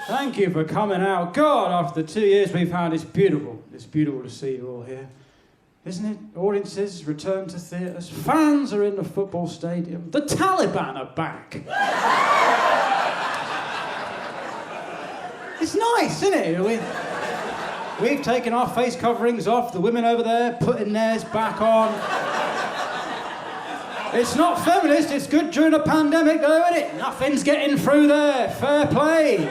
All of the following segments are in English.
Thank you for coming out. God, after the 2 years we've had, it's beautiful. It's beautiful to see you all here. Isn't it? Audiences return to theatres. Fans are in the football stadium. The Taliban are back. It's nice, isn't it? We've taken our face coverings off. The women over there putting theirs back on. It's not feminist. It's good during a pandemic, though, isn't it? Nothing's getting through there. Fair play.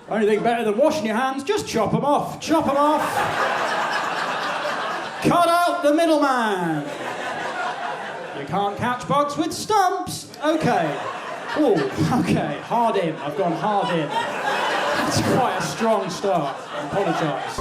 Only thing better than washing your hands, just chop them off. Chop them off. Cut out the middleman. You can't catch bugs with stumps. Okay. Oh, okay. Hard in. I've gone hard in. That's quite a strong start. I apologise.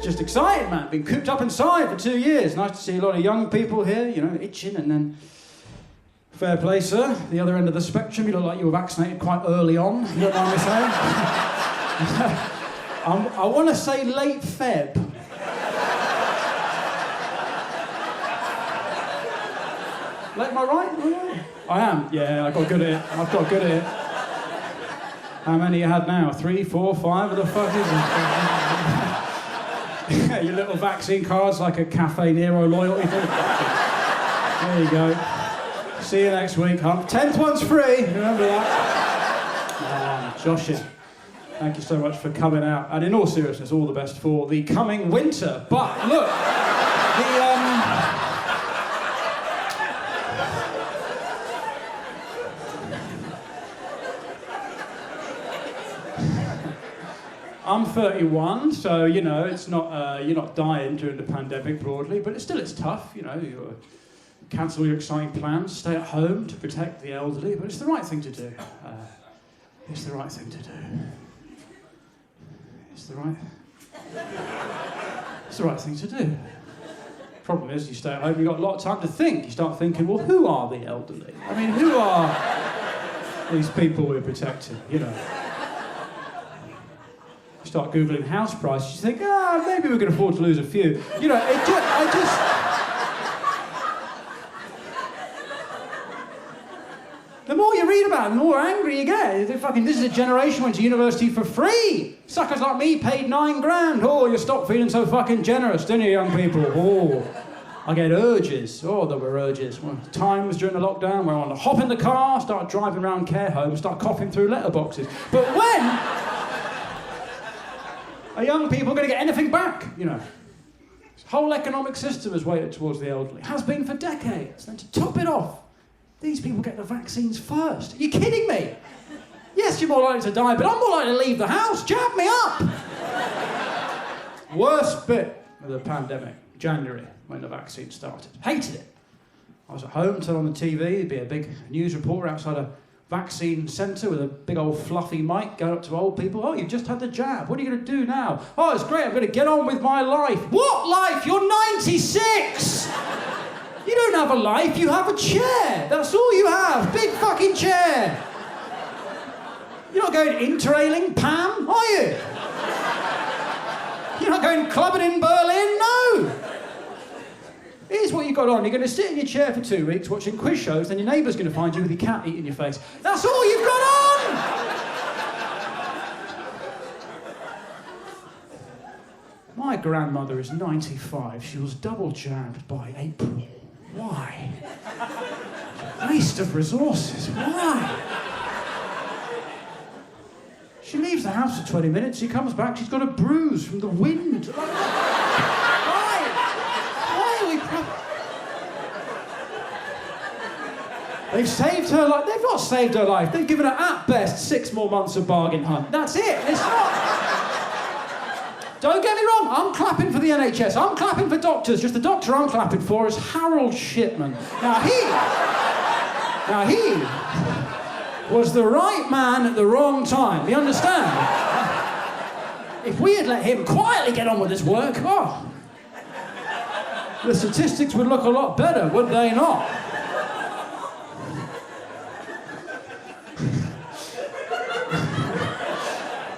Just excited, man. Been cooped up inside for 2 years. Nice to see a lot of young people here, you know, itching, and then fair play, sir. The other end of the spectrum, you look like you were vaccinated quite early on. You don't mind me saying? I want to say late Feb. Am I right? I am. Yeah, I got good at it. I've got good at it. How many you had now? 3, 4, 5 of the fuckers? Your little vaccine cards like a Cafe Nero loyalty thing. There you go. See you next week, huh? 10th one's free. Remember that? Joshing. Thank you so much for coming out. And in all seriousness, all the best for the coming winter. But look, I'm 31, so, you know, it's not, you're not dying during the pandemic broadly, but it's tough, you know. You cancel your exciting plans, stay at home to protect the elderly, but it's the right thing to do. It's the right thing to do. It's the right thing to do. Problem is, you stay at home, you've got a lot of time to think. You start thinking, well, who are the elderly? I mean, who are these people we're protecting, you know? Start Googling house prices, you think, maybe we can afford to lose a few. You know, the more you read about it, the more angry you get. This is a generation who went to university for free. Suckers like me paid $9,000. Oh, you stop feeling so fucking generous, don't you, young people? Oh, I get urges. Oh, there were urges. Well, times during the lockdown where I want to hop in the car, start driving around care homes, start coughing through letterboxes. But when are young people going to get anything back, you know? This whole economic system is weighted towards the elderly. Has been for decades. Then to top it off, these people get the vaccines first. Are you kidding me? Yes, you're more likely to die, but I'm more likely to leave the house. Jab me up! Worst bit of the pandemic, January, when the vaccine started. Hated it. I was at home, turned on the TV, there'd be a big news reporter outside a vaccine centre with a big old fluffy mic going up to old people. Oh, you've just had the jab. What are you going to do now? Oh, it's great. I'm going to get on with my life. What life? You're 96! You don't have a life. You have a chair. That's all you have. Big fucking chair. You're not going interrailing, Pam, are you? You're not going clubbing in Berlin? No. Here's what you've got on. You're going to sit in your chair for 2 weeks watching quiz shows, then your neighbour's going to find you with your cat eating your face. That's all you've got on! My grandmother is 95. She was double jabbed by April. Why? Waste of resources. Why? She leaves the house for 20 minutes. She comes back. She's got a bruise from the wind. They've saved her life. They've not saved her life. They've given her, at best, 6 more months of bargain hunt. That's it. It's not. Don't get me wrong. I'm clapping for the NHS. I'm clapping for doctors. Just the doctor I'm clapping for is Harold Shipman. Now, Now he was the right man at the wrong time. You understand? If we had let him quietly get on with his work, oh, the statistics would look a lot better, would they not?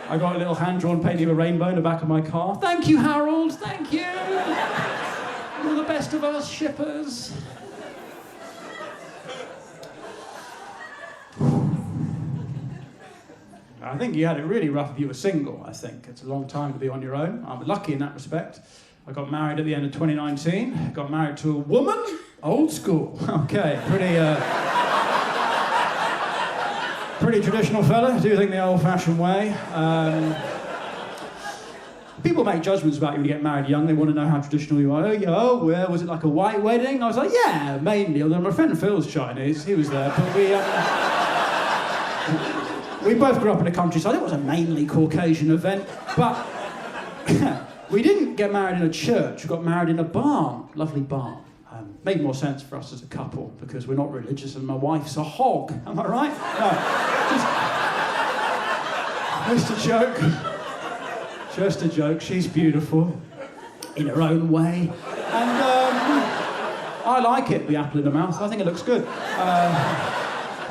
I got a little hand-drawn painting of a rainbow in the back of my car. Thank you, Harold, thank you. You're the best of us shippers. I think you had it really rough if you were single, I think. It's a long time to be on your own. I'm lucky in that respect. I got married at the end of 2019. Got married to a woman. Old school. Okay, pretty traditional fella. Do things the old-fashioned way. People make judgments about you when you get married young. They want to know how traditional you are. Oh, where was it, like a white wedding? I was like, yeah, mainly. Although my friend Phil's Chinese. He was there, but we both grew up in the countryside. It was a mainly Caucasian event, but we didn't get married in a church. We got married in a barn, lovely barn. Made more sense for us as a couple because we're not religious and my wife's a hog. Am I right? No, just a joke. Just a joke. She's beautiful in her own way, and I like it. The apple in the mouth. I think it looks good.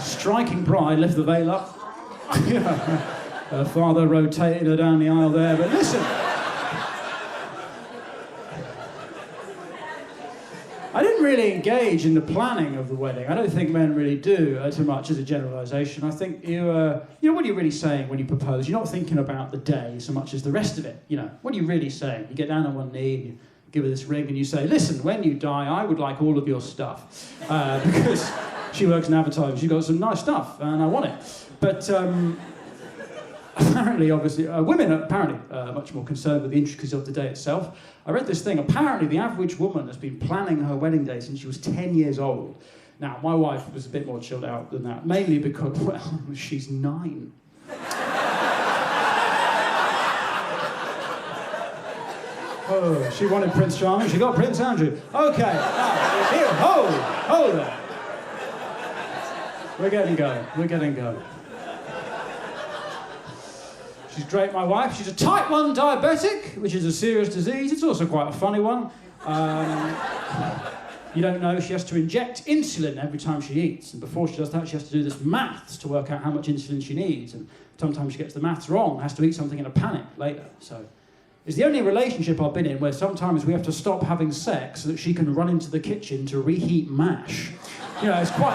Striking bride. Lift the veil up. Her father rotated her down the aisle there, but listen. I didn't really engage in the planning of the wedding. I don't think men really do too much as a generalisation. I think you know, what are you really saying when you propose? You're not thinking about the day so much as the rest of it. You know, what are you really saying? You get down on one knee, and you give her this ring, and you say, listen, when you die, I would like all of your stuff. Because she works in advertising, she's got some nice stuff, and I want it. But apparently, obviously, women are apparently much more concerned with the intricacies of the day itself. I read this thing. Apparently, the average woman has been planning her wedding day since she was 10 years old. Now, my wife was a bit more chilled out than that, mainly because, well, she's 9. Oh, she wanted Prince Charming. She got Prince Andrew. Okay, now, here, hold there. We're getting going. She's great, my wife. She's a type 1 diabetic, which is a serious disease. It's also quite a funny one. You don't know, she has to inject insulin every time she eats. And before she does that, she has to do this maths to work out how much insulin she needs. And sometimes she gets the maths wrong, has to eat something in a panic later. So it's the only relationship I've been in where sometimes we have to stop having sex so that she can run into the kitchen to reheat mash. You know, it's quite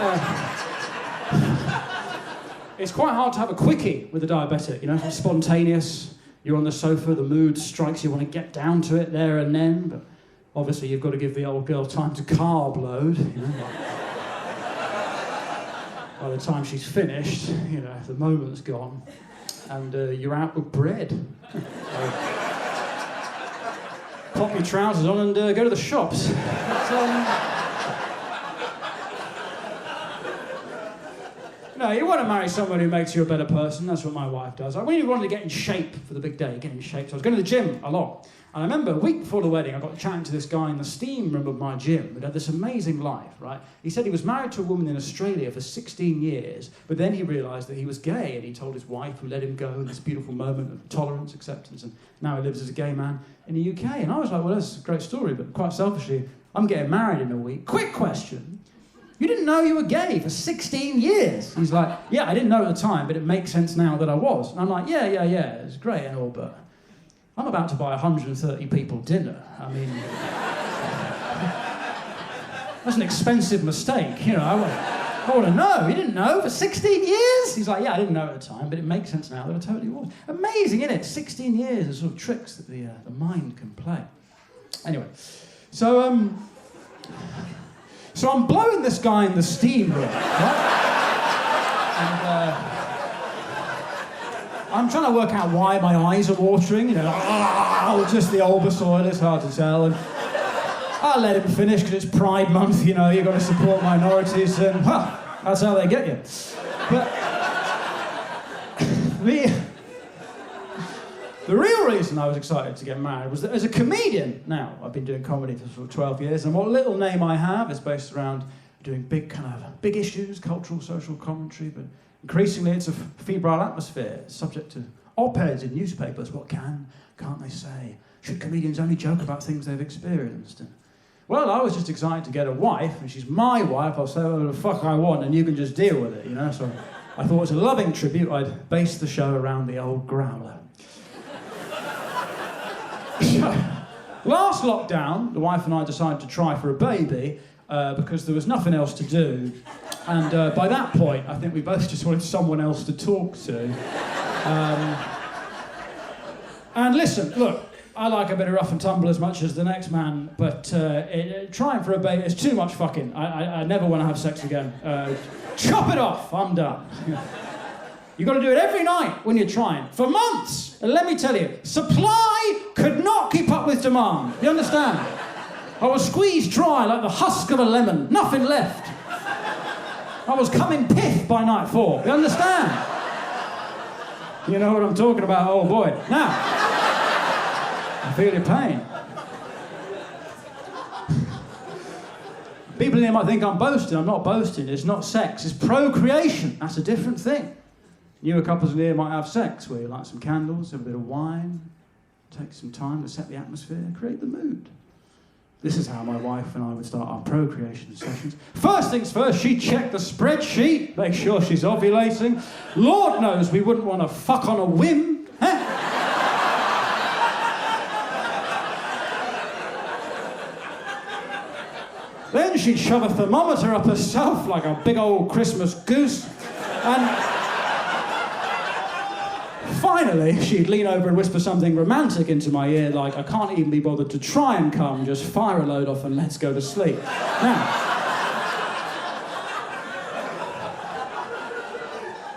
hard to have a quickie with a diabetic, you know, it's spontaneous. You're on the sofa, the mood strikes, you want to get down to it there and then, but obviously you've got to give the old girl time to carb load, you know. By the time she's finished, you know, the moment's gone, and you're out of bread. So, pop your trousers on and go to the shops. No, you want to marry someone who makes you a better person. That's what my wife does. I really wanted to get in shape for the big day, get in shape. So I was going to the gym a lot. And I remember a week before the wedding, I got chatting to this guy in the steam room of my gym who had this amazing life, right? He said he was married to a woman in Australia for 16 years, but then he realised that he was gay, and he told his wife, who let him go in this beautiful moment of tolerance, acceptance, and now he lives as a gay man in the UK. And I was like, well, that's a great story, but quite selfishly, I'm getting married in a week. Quick question. You didn't know you were gay for 16 years. He's like, yeah, I didn't know at the time, but it makes sense now that I was. And I'm like, yeah, it's great and all, but I'm about to buy 130 people dinner. I mean, that's an expensive mistake, you know. I want to know. You didn't know for 16 years? He's like, yeah, I didn't know at the time, but it makes sense now that I totally was. Amazing, isn't it? 16 years of sort of tricks that the mind can play. Anyway, so I'm blowing this guy in the steam room, right? And I'm trying to work out why my eyes are watering, you know, just the Bulbasaur, it's hard to tell. And I'll let him finish because it's Pride Month, you know, you've got to support minorities, and well, that's how they get you. But the real reason I was excited to get married was that as a comedian, now, I've been doing comedy for sort of 12 years, and what little name I have is based around doing big issues, cultural, social commentary, but increasingly it's a febrile atmosphere, subject to op-eds in newspapers. What can't they say? Should comedians only joke about things they've experienced? And, well, I was just excited to get a wife, and she's my wife. I'll say whatever the fuck I want, and you can just deal with it, you know? So I thought as a loving tribute, I'd base the show around the old growler. Last lockdown, the wife and I decided to try for a baby because there was nothing else to do. And by that point, I think we both just wanted someone else to talk to. And listen, look, I like a bit of rough and tumble as much as the next man, but trying for a baby is too much fucking. I never want to have sex again. Chop it off, I'm done. You've got to do it every night when you're trying, for months. And let me tell you, supply could not keep up with demand. You understand? I was squeezed dry like the husk of a lemon, nothing left. I was coming pith by night 4. You understand? You know what I'm talking about, old boy. Now, I feel your pain. People in here might think I'm boasting. I'm not boasting. It's not sex. It's procreation. That's a different thing. Newer couples in here might have sex where you light some candles, have a bit of wine, take some time to set the atmosphere, create the mood. This is how my wife and I would start our procreation sessions. First things first, she'd check the spreadsheet, make sure she's ovulating. Lord knows we wouldn't want to fuck on a whim. Then she'd shove a thermometer up herself like a big old Christmas goose. And finally, she'd lean over and whisper something romantic into my ear like, I can't even be bothered to try and come, just fire a load off and let's go to sleep.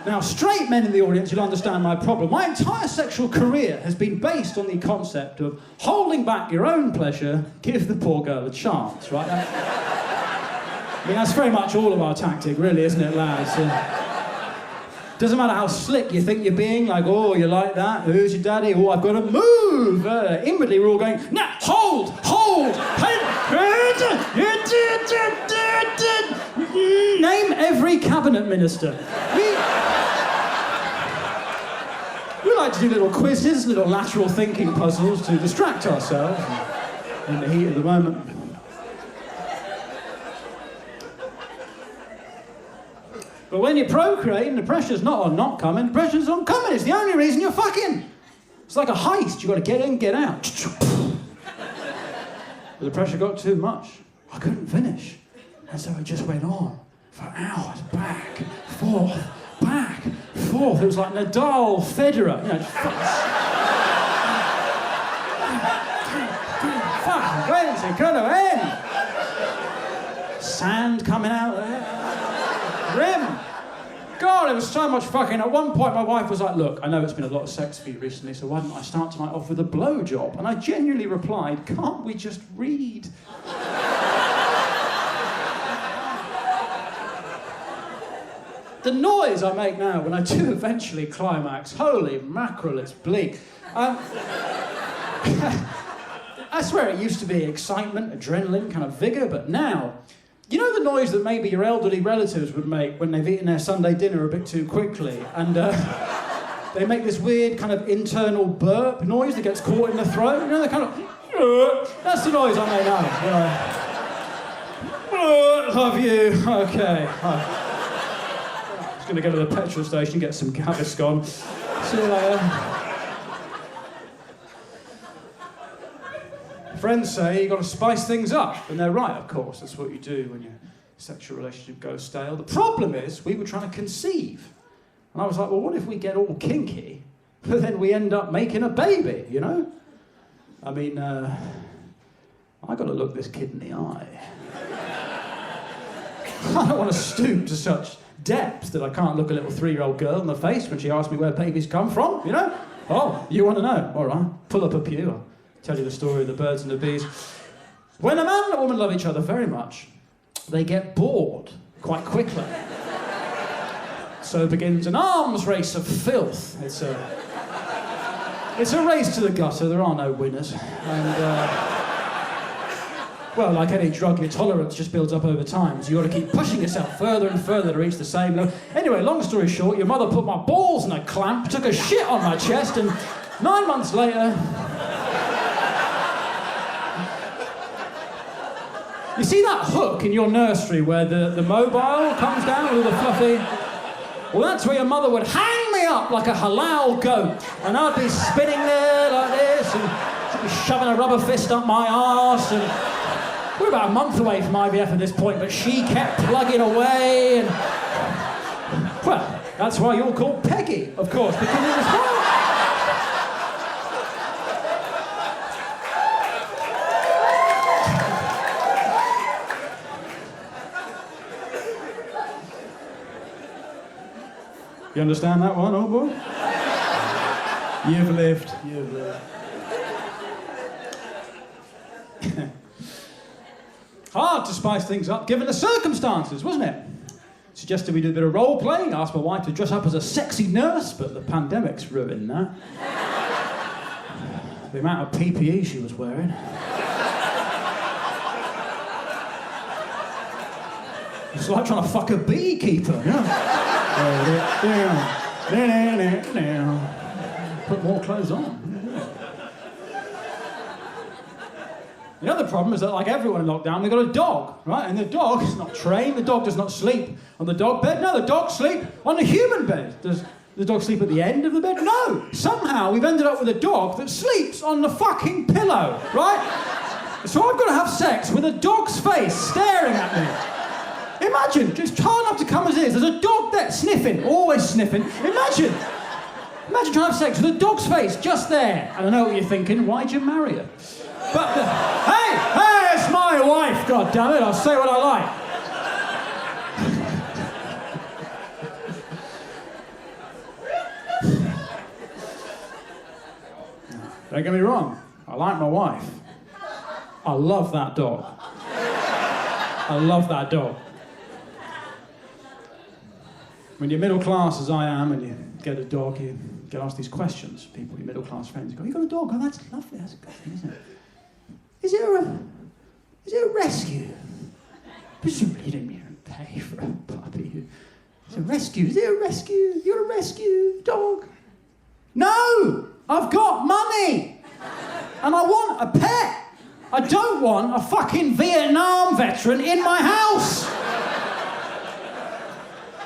Now, straight men in the audience, you'll understand my problem. My entire sexual career has been based on the concept of holding back your own pleasure, give the poor girl a chance, right? I mean, that's very much all of our tactic, really, isn't it, lads? Doesn't matter how slick you think you're being, like, oh, you like that? Who's your daddy? Oh, I've got to move. Inwardly, we're all going, no, hold. Name every cabinet minister. We like to do little quizzes, little lateral thinking puzzles to distract ourselves in the heat of the moment. But when you're procreating, the pressure's not on not coming, the pressure's on coming. It's the only reason you're fucking. It's like a heist. You've got to get in, get out. But the pressure got too much. I couldn't finish. And so it just went on for hours, back, forth. It was like Nadal, Federer. You know, fuck, when's it going to end? Sand coming out there. Grim. God, it was so much fucking. At one point, my wife was like, look, I know it's been a lot of sex for you recently, so why don't I start tonight off with a blowjob? And I genuinely replied, can't we just read? The noise I make now when I do eventually climax, holy mackerel, it's bleak. I swear it used to be excitement, adrenaline, kind of vigour, but now, you know the noise that maybe your elderly relatives would make when they've eaten their Sunday dinner a bit too quickly, and they make this weird kind of internal burp noise that gets caught in the throat? You know, they kind of, that's the noise I make now. Love you, okay. I'm just going to go to the petrol station, get some Gaviscon. See you later. Friends say you've got to spice things up, and they're right, of course. That's what you do when your sexual relationship goes stale. The problem is, we were trying to conceive. And I was like, well, what if we get all kinky, but then we end up making a baby, you know? I mean, I got to look this kid in the eye. I don't want to stoop to such depths that I can't look a little 3-year-old girl in the face when she asks me where babies come from, you know? Oh, you want to know? All right, pull up a pew. I'll tell you the story of the birds and the bees. When a man and a woman love each other very much, they get bored quite quickly. So begins an arms race of filth. It's a race to the gutter. There are no winners. And Well, like any drug, your tolerance just builds up over time, so you got to keep pushing yourself further and further to reach the same level. Anyway, long story short, your mother put my balls in a clamp, took a shit on my chest, and 9 months later... You see that hook in your nursery where the mobile comes down with all the fluffy... Well, that's where your mother would hang me up like a halal goat, and I'd be spinning there like this, and she'd be shoving a rubber fist up my arse, and... We're about a month away from IVF at this point, but she kept plugging away, and... Well, that's why you're called Peggy, of course, because it was well. You understand that one, old boy? You've lived. You've lived. Hard to spice things up, given the circumstances, wasn't it? Suggested we do a bit of role-playing, asked my wife to dress up as a sexy nurse, but the pandemic's ruined that. The amount of PPE she was wearing. It's like trying to fuck a beekeeper, you know? Put more clothes on. The other problem is that, like everyone in lockdown, we've got a dog, right? And the dog is not trained, the dog does not sleep on the dog bed. No, the dog sleeps on the human bed. Does the dog sleep at the end of the bed? No! Somehow we've ended up with a dog that sleeps on the fucking pillow, right? So I've got to have sex with a dog's face staring at me. Imagine, just hard enough to come as it is. There's a dog there, sniffing, always sniffing. Imagine trying to have sex with a dog's face just there. And I know what you're thinking, why'd you marry her? But, hey, it's my wife, goddammit, I'll say what I like. Don't get me wrong, I like my wife. I love that dog. I love that dog. When you're middle class, as I am, and you get a dog, you get asked these questions. People, your middle class friends, go, you got a dog? Oh, that's lovely, that's a good thing, isn't it? Is it a rescue? Presumably you didn't even pay for a puppy. It's a rescue. Is it a rescue? You're a rescue dog? No! I've got money! And I want a pet! I don't want a fucking Vietnam veteran in my house!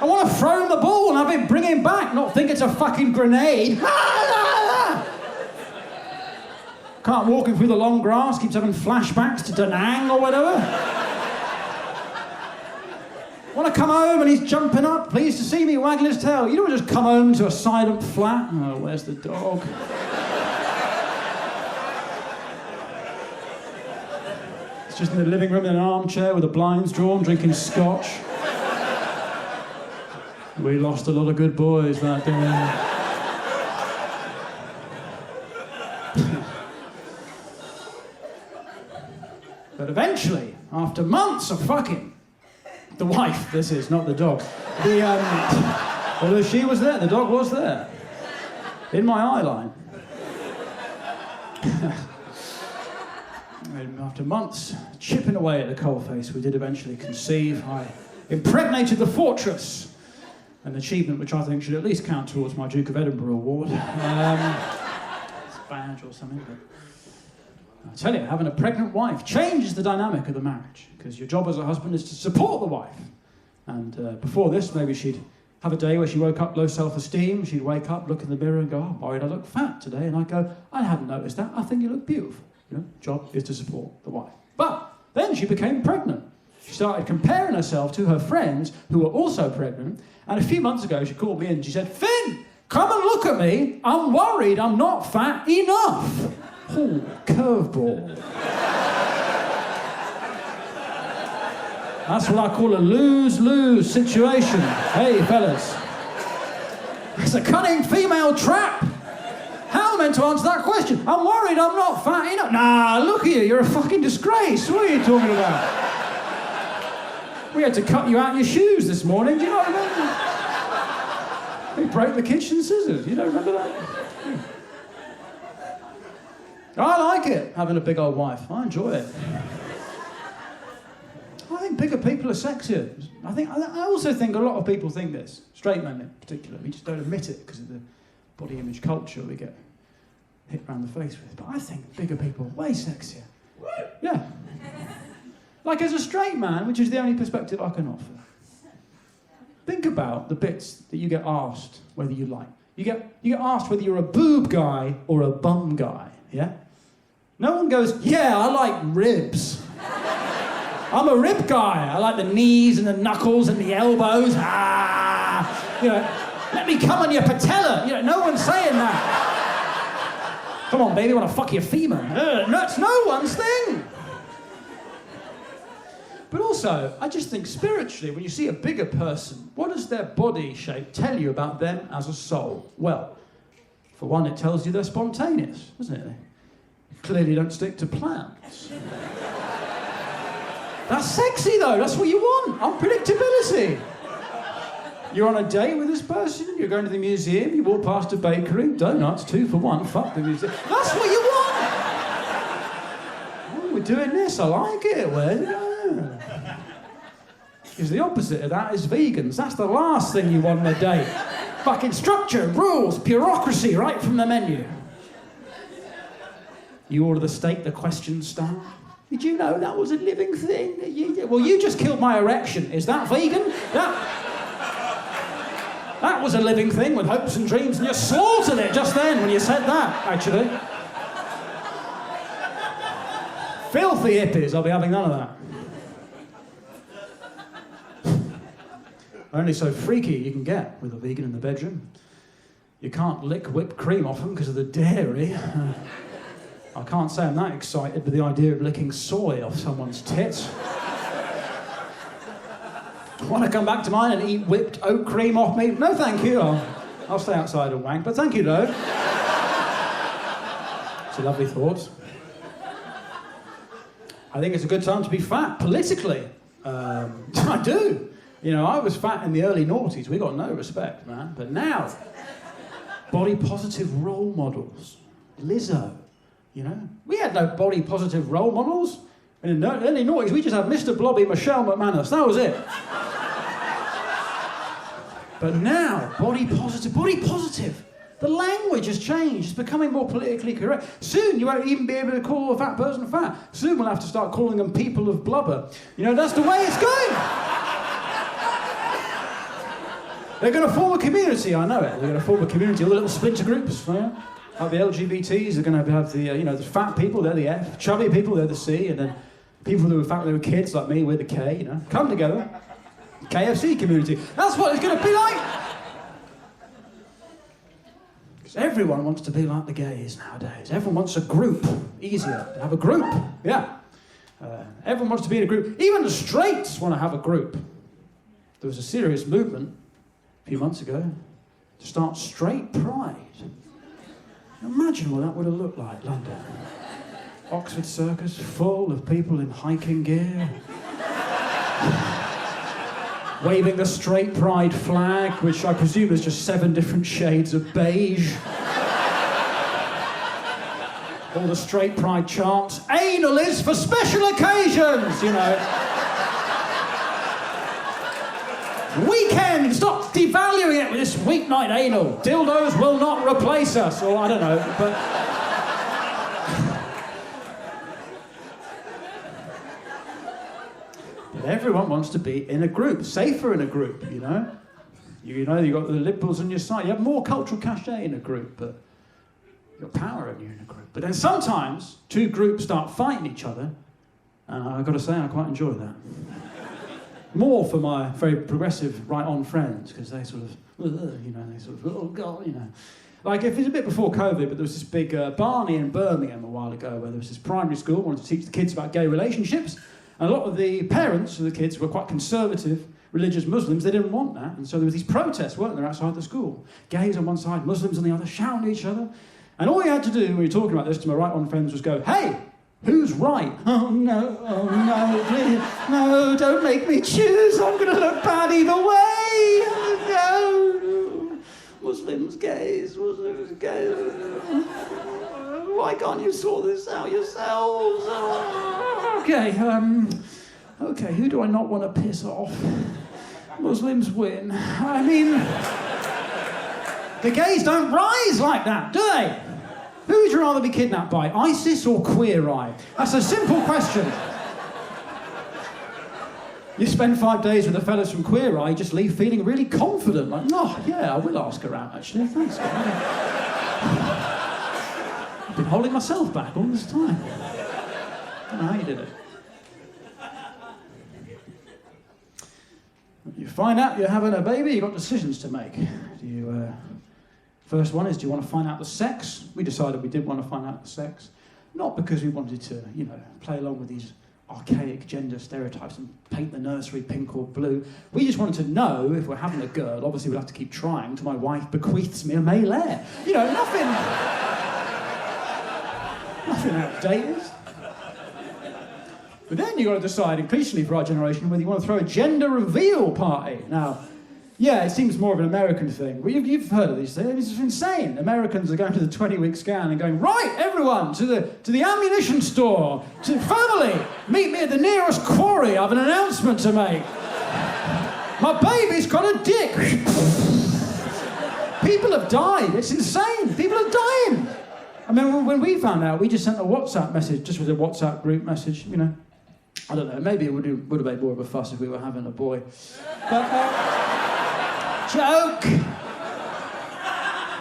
I want to throw him the ball and have him bring him back, not think it's a fucking grenade. Can't walk him through the long grass, keeps having flashbacks to Da Nang or whatever. Want to come home and he's jumping up, pleased to see me, wagging his tail. You don't just come home to a silent flat. Oh, where's the dog? It's just in the living room in an armchair with the blinds drawn, drinking scotch. We lost a lot of good boys that day. But eventually, after months of fucking, the wife, this is, not the dog, although she was there, the dog was there, in my eye line. And after months chipping away at the coalface, we did eventually conceive. I impregnated the fortress, an achievement which I think should at least count towards my Duke of Edinburgh award. It's a badge or something, but I tell you, having a pregnant wife changes the dynamic of the marriage, because your job as a husband is to support the wife. And before this, maybe she'd have a day where she woke up low self-esteem, she'd wake up, look in the mirror and go, oh, I'm worried I look fat today. And I'd go, I hadn't noticed that, I think you look beautiful. You know, job is to support the wife. But then she became pregnant. She started comparing herself to her friends who were also pregnant. And a few months ago, she called me in and she said, Finn, come and look at me. I'm worried I'm not fat enough. Oh, curveball. That's what I call a lose-lose situation. Hey, fellas. It's a cunning female trap. How am I meant to answer that question? I'm worried I'm not fat enough. Nah, look at you. You're a fucking disgrace. What are you talking about? We had to cut you out your shoes this morning. Do you know what I mean? We broke the kitchen scissors. You don't remember that? I like it, having a big old wife. I enjoy it. bigger people are sexier. I also think a lot of people think this, straight men in particular. We just don't admit it because of the body image culture we get hit around the face with. But I think bigger people are way sexier. Yeah. Like as a straight man, which is the only perspective I can offer. Think about the bits that you get asked whether you like. You get asked whether you're a boob guy or a bum guy, yeah? No one goes, yeah, I like ribs. I'm a rib guy. I like the knees and the knuckles and the elbows. Let me come on your patella. No one's saying that. Come on, baby, I want to fuck your femur. No, it's no one's thing. But also, I just think spiritually, when you see a bigger person, what does their body shape tell you about them as a soul? Well, for one, it tells you they're spontaneous, doesn't it? They clearly don't stick to plans. That's sexy, though. That's what you want. Unpredictability. You're on a date with this person, you're going to the museum, you walk past a bakery, donuts, 2 for 1, fuck the museum. That's what you want! Oh, we're doing this, I like it. Where's it going? Because the opposite of that is vegans. That's the last thing you want on a date. Fucking structure, rules, bureaucracy, right from the menu. You order the steak, the questions start. Did you know that was a living thing? Well, you just killed my erection. Is that vegan? That was a living thing with hopes and dreams, and you slaughtered it just then when you said that, actually. Filthy hippies, I'll be having none of that. Only so freaky you can get with a vegan in the bedroom. You can't lick whipped cream off them because of the dairy. I can't say I'm that excited with the idea of licking soy off someone's tits. Want to come back to mine and eat whipped oat cream off me? No, thank you. I'll stay outside and wank, but thank you, though. It's a lovely thought. I think it's a good time to be fat, politically. I do. I was fat in the early noughties. We got no respect, man. But now, body positive role models. Lizzo. We had no body positive role models. In the early noughties, we just had Mr. Blobby, Michelle McManus. That was it. But now, body positive. The language has changed. It's becoming more politically correct. Soon, you won't even be able to call a fat person fat. Soon, we'll have to start calling them people of blubber. That's the way it's going. They're going to form a community, I know it. They're going to form a community, all the little splinter groups. Like the LGBTs are going to have the fat people, they're the F. Chubby people, they're the C. And then people who were fat when they were kids, like me, we're the K, Come together. KFC community. That's what it's going to be like. Because everyone wants to be like the gays nowadays. Everyone wants a group. Easier to have a group. Yeah. Everyone wants to be in a group. Even the straights want to have a group. There was a serious movement a few months ago to start straight pride. Imagine what that would have looked like, London. Oxford Circus full of people in hiking gear. Waving the straight pride flag, which I presume is just 7 different shades of beige. All the straight pride chants. Anal is for special occasions, Weekend! Stop devaluing it with this weeknight anal. Dildos will not replace us, or I don't know, but... But everyone wants to be in a group, safer in a group, You've got the liberals on your side. You have more cultural cachet in a group, but you've got power when you're in a group. But then sometimes 2 groups start fighting each other, and I've got to say I quite enjoy that. More for my very progressive right-on friends, because they sort of, oh God, Like, if it's a bit before COVID, but there was this big Barney in Birmingham a while ago, where there was this primary school wanted to teach the kids about gay relationships, and a lot of the parents of the kids were quite conservative, religious Muslims. They didn't want that, and so there were these protests, weren't there, outside the school? Gays on one side, Muslims on the other, shouting at each other. And all you had to do when we were talking about this to my right-on friends was go, hey! Who's right? Oh no, please. No, don't make me choose. I'm going to look bad either way. No. Muslims, gays. Why can't you sort this out yourselves? Okay, Okay, who do I not want to piss off? Muslims win. I mean, the gays don't rise like that, do they? Who would you rather be kidnapped by, ISIS or Queer Eye? That's a simple question. You spend 5 days with the fellas from Queer Eye, you just leave feeling really confident, like, oh, yeah, I will ask her out, actually, thanks. I've been holding myself back all this time. I don't know how you did it. You find out you're having a baby, you've got decisions to make. First one is, do you want to find out the sex? We decided we did want to find out the sex. Not because we wanted to, play along with these archaic gender stereotypes and paint the nursery pink or blue. We just wanted to know if we're having a girl. Obviously, we'll have to keep trying till my wife bequeaths me a male heir. Nothing outdated. But then you've got to decide, increasingly for our generation, whether you want to throw a gender reveal party. Now, yeah, it seems more of an American thing. But you've heard of these things. It's insane. Americans are going to the 20-week scan and going, right, everyone, to the ammunition store, to family, meet me at the nearest quarry. I have an announcement to make. My baby's got a dick. People have died. It's insane. People are dying. I mean, when we found out, we just sent a WhatsApp message, just with a WhatsApp group message, I don't know, maybe it would have made more of a fuss if we were having a boy. But, joke!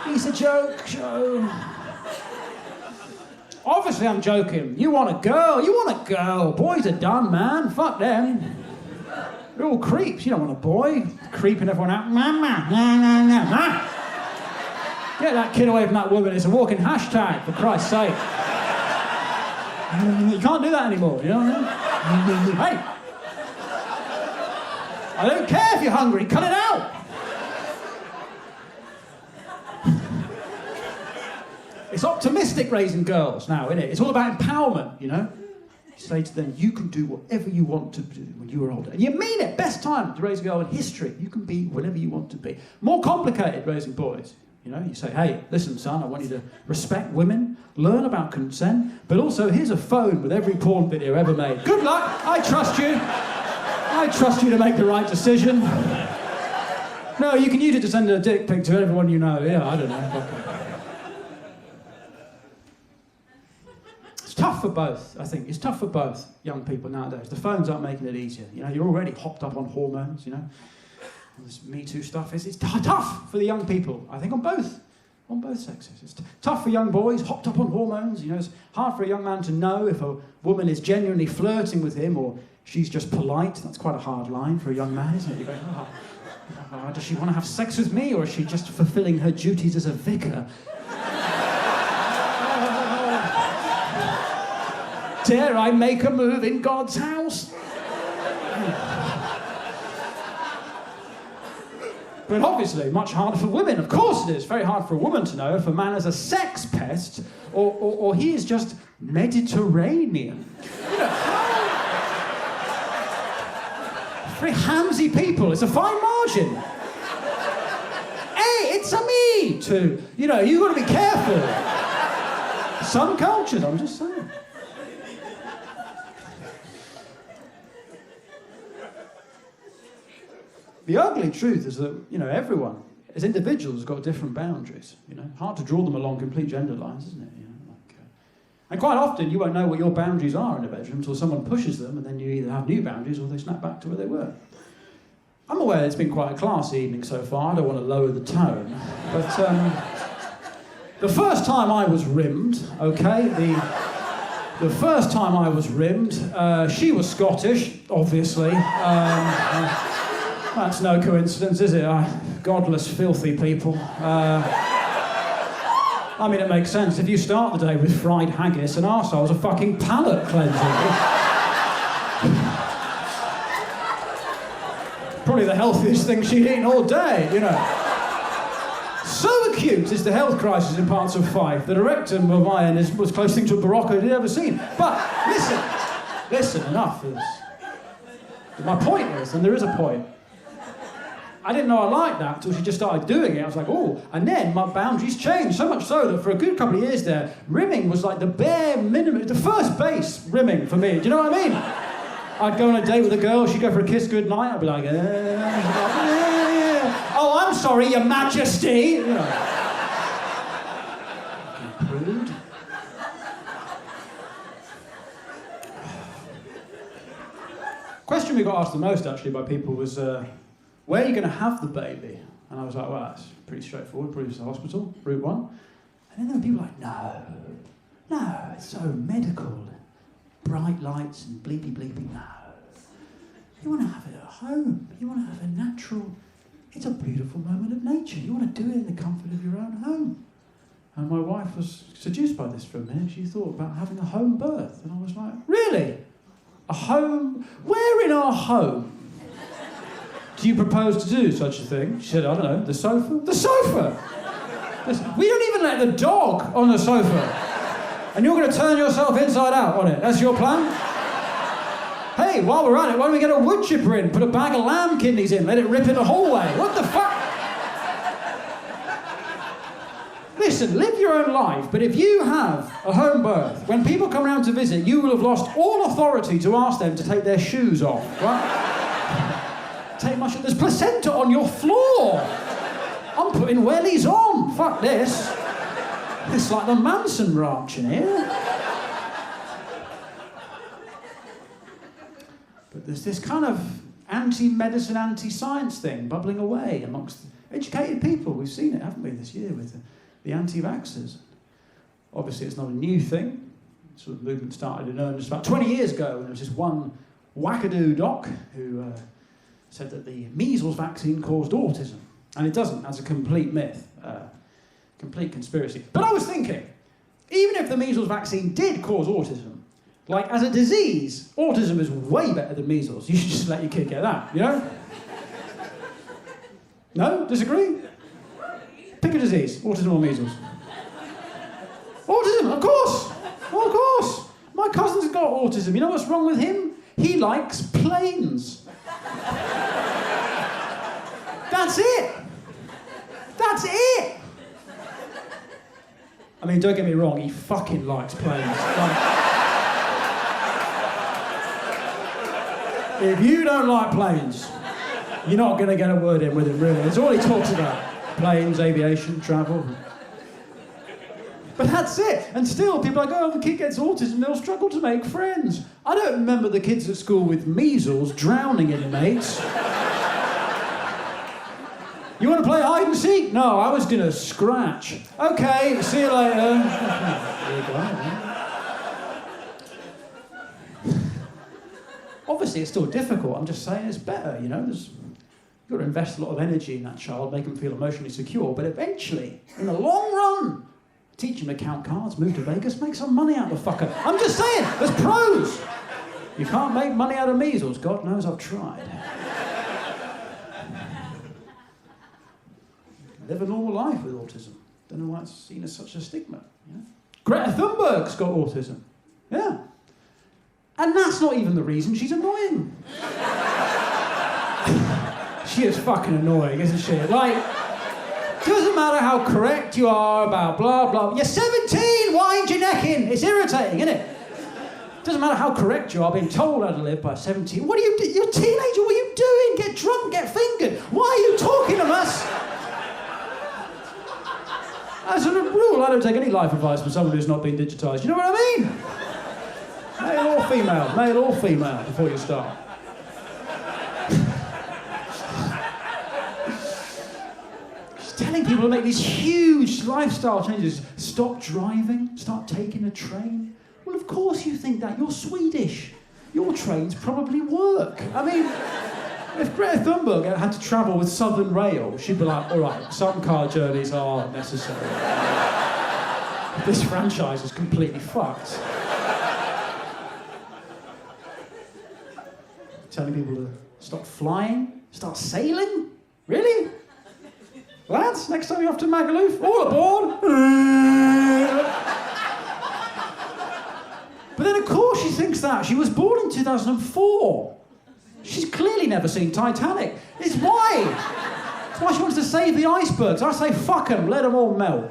He's a joke, Joe. Obviously I'm joking. You want a girl. Boys are done, man. Fuck them. They're all creeps. You don't want a boy creeping everyone out. Mama. Get that kid away from that woman. It's a walking hashtag, for Christ's sake. You can't do that anymore, you know what I mean? Hey! I don't care if you're hungry, cut it out! It's optimistic raising girls now, isn't it? It's all about empowerment, You say to them, you can do whatever you want to do when you are older. And you mean it! Best time to raise a girl in history. You can be whatever you want to be. More complicated raising boys. You say, hey, listen, son, I want you to respect women, learn about consent, but also here's a phone with every porn video ever made. Good luck, I trust you. I trust you to make the right decision. No, you can use it to send a dick pic to everyone you know. Yeah, I don't know. It's tough for both, I think. It's tough for both young people nowadays. The phones aren't making it easier. You're already hopped up on hormones, This Me Too stuff. It's tough for the young people, I think, on both sexes. It's tough for young boys, hopped up on hormones. It's hard for a young man to know if a woman is genuinely flirting with him or she's just polite. That's quite a hard line for a young man, isn't it? You go, does she want to have sex with me or is she just fulfilling her duties as a vicar? Dare I make a move in God's house? But obviously, much harder for women. Of course it is. Very hard for a woman to know if a man is a sex pest or he is just Mediterranean. Very handsy people. It's a fine margin. Hey, it's a me too. You've got to be careful. Some cultures, I'm just saying. The ugly truth is that, everyone, as individuals, has got different boundaries. Hard to draw them along complete gender lines, isn't it? And quite often, you won't know what your boundaries are in a bedroom until someone pushes them, and then you either have new boundaries or they snap back to where they were. I'm aware it's been quite a classy evening so far. I don't want to lower the tone, but the first time I was rimmed, okay, the first time I was rimmed, she was Scottish, obviously. That's no coincidence, is it? Godless, filthy people. It makes sense. If you start the day with fried haggis, an arsehole's a fucking palate cleanser. Probably the healthiest thing she'd eaten all day, So acute is the health crisis in parts of Fife that a rectum of mine was close thing to a Barocco he'd ever seen. But listen, enough of this. My point is, and there is a point, I didn't know I liked that until she just started doing it. I was like, oh, and then my boundaries changed, so much so that for a good couple of years there, rimming was like the bare minimum, the first base rimming for me. Do you know what I mean? I'd go on a date with a girl, she'd go for a kiss goodnight, I'd be like, yeah. Oh, I'm sorry, Your Majesty. You know. Prude. Question we got asked the most, actually, by people was, where are you going to have the baby? And I was like, well, that's pretty straightforward, probably just the hospital, route 1. And then there were people like, no, it's so medical. Bright lights and bleepy, no. You want to have it at home. You want to have a natural, it's a beautiful moment of nature. You want to do it in the comfort of your own home. And my wife was seduced by this for a minute. She thought about having a home birth. And I was like, really? A home? Where in our home do you propose to do such a thing? She said, I don't know, the sofa? The sofa! We don't even let the dog on the sofa. And you're going to turn yourself inside out on it. That's your plan? Hey, while we're at it, why don't we get a wood chipper in, put a bag of lamb kidneys in, let it rip in the hallway? What the fuck? Listen, live your own life, but if you have a home birth, when people come around to visit, you will have lost all authority to ask them to take their shoes off, right? There's placenta on your floor. I'm putting wellies on. Fuck this. It's like the Manson Ranch in here. But there's this kind of anti-medicine, anti-science thing bubbling away amongst educated people. We've seen it, haven't we, this year with the anti-vaxxers. Obviously, it's not a new thing. The sort of movement started in earnest about 20 years ago, and there was this one wackadoo doc who said that the measles vaccine caused autism. And it doesn't. That's a complete myth. Complete conspiracy. But I was thinking, even if the measles vaccine did cause autism, like as a disease, autism is way better than measles. You should just let your kid get that, you know? No? Disagree? Pick a disease, autism or measles. Autism, of course! Well, of course! My cousin's got autism. You know what's wrong with him? He likes planes. That's it! That's it! I mean, don't get me wrong, he fucking likes planes. If you don't like planes, you're not going to get a word in with him, really. It's all he talks about. Planes, aviation, travel. But that's it. And still, people are like, oh, the kid gets autism, they'll struggle to make friends. I don't remember the kids at school with measles drowning in mates. You want to play hide and seek? No, I was going to scratch. Okay, see you later. There you go. Obviously, it's still difficult. I'm just saying it's better, you know. You've got to invest a lot of energy in that child, make them feel emotionally secure. But eventually, in the long run, teach him to count cards, move to Vegas, make some money out of the fucker. I'm just saying, there's pros. You can't make money out of measles. God knows I've tried. Live a normal life with autism. Don't know why it's seen as such a stigma. You know? Greta Thunberg's got autism. Yeah. And that's not even the reason she's annoying. She is fucking annoying, isn't she? Like, doesn't matter how correct you are about blah, blah. You're 17, wind your neck in. It's irritating, isn't it? Doesn't matter how correct you are being told how to live by 17. What are you doing? You're a teenager, what are you doing? Get drunk, get fingered. Why are you talking to us? As a rule, I don't take any life advice from someone who's not been digitised. You know what I mean? Male or female, before you start. Just telling people to make these huge lifestyle changes. Stop driving, start taking a train. Well, of course you think that. You're Swedish. Your trains probably work. I mean, if Greta Thunberg had to travel with Southern Rail, she'd be like, all right, some car journeys are necessary. This franchise is completely fucked. Telling people to stop flying, start sailing? Really? Lads, next time you're off to Magaluf, all aboard! But then of course she thinks that. She was born in 2004. She's clearly never seen Titanic. It's why she wants to save the icebergs. I say, fuck them, let them all melt.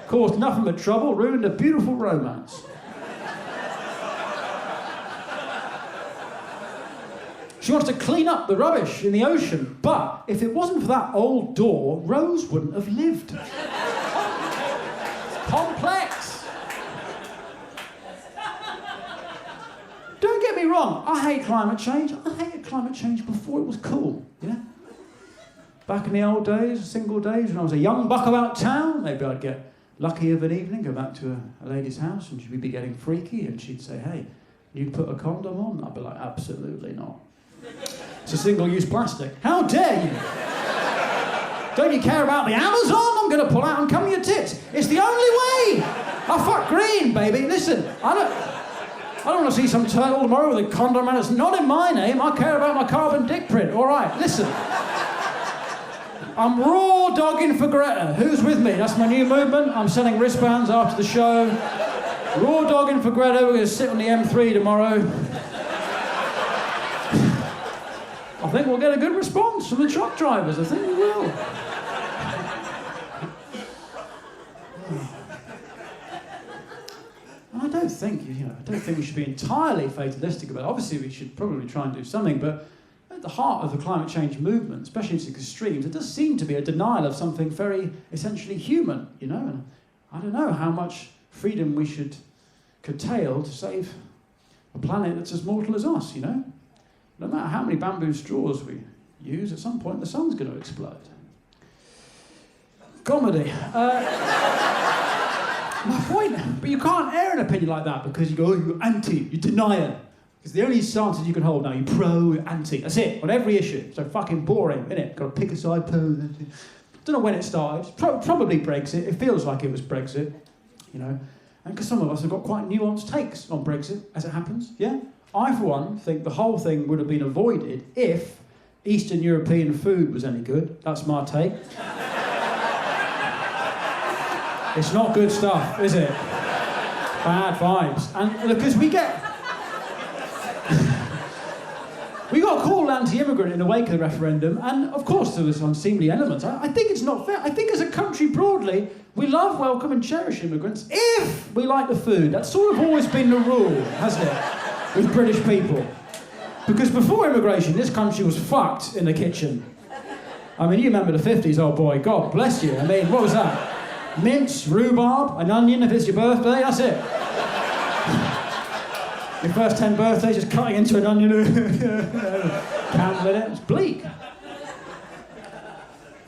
Caused nothing but trouble, ruined a beautiful romance. She wants to clean up the rubbish in the ocean. But if it wasn't for that old door, Rose wouldn't have lived. It's complex. Don't get me wrong, I hate climate change. I hated climate change before it was cool, you know? Back in the old days, single days, when I was a young buck about town, maybe I'd get lucky of an evening, go back to a lady's house and she'd be getting freaky and she'd say, hey, you put a condom on? I'd be like, absolutely not. It's a single-use plastic. How dare you? Don't you care about the Amazon? I'm going to pull out and come your tits. It's the only way. I fuck green, baby. Listen, I don't want to see some turtle tomorrow with a condom and it's not in my name. I care about my carbon dick print. All right, listen. I'm raw dogging for Greta. Who's with me? That's my new movement. I'm selling wristbands after the show. Raw dogging for Greta. We're going to sit on the M3 tomorrow. I think we'll get a good response from the truck drivers. I think we will. I don't think we should be entirely fatalistic about it. Obviously, we should probably try and do something, but at the heart of the climate change movement, especially its extremes, it does seem to be a denial of something very essentially human, you know? And I don't know how much freedom we should curtail to save a planet that's as mortal as us, you know? No matter how many bamboo straws we use, at some point the sun's going to explode. Comedy. My point, but you can't air an opinion like that because you go, oh, you're anti, you deny it. It's the only stances you can hold now. You're pro, you're anti. That's it, on every issue. So fucking boring, innit? Got to pick a side, pro, anti. Don't know when it started. Probably Brexit. It feels like it was Brexit, you know? And because some of us have got quite nuanced takes on Brexit, as it happens, yeah? I, for one, think the whole thing would have been avoided if Eastern European food was any good. That's my take. It's not good stuff, is it? Bad vibes. And because we got called anti-immigrant in the wake of the referendum, and of course there was unseemly elements. I think it's not fair. I think as a country broadly, we love, welcome and cherish immigrants if we like the food. That's sort of always been the rule, hasn't it? With British people. Because before immigration, this country was fucked in the kitchen. I mean, you remember the 50s, oh boy, God bless you. I mean, what was that? Mince, rhubarb, an onion if it's your birthday, that's it. Your first 10 birthdays, just cutting into an onion. Candle in it, it's bleak.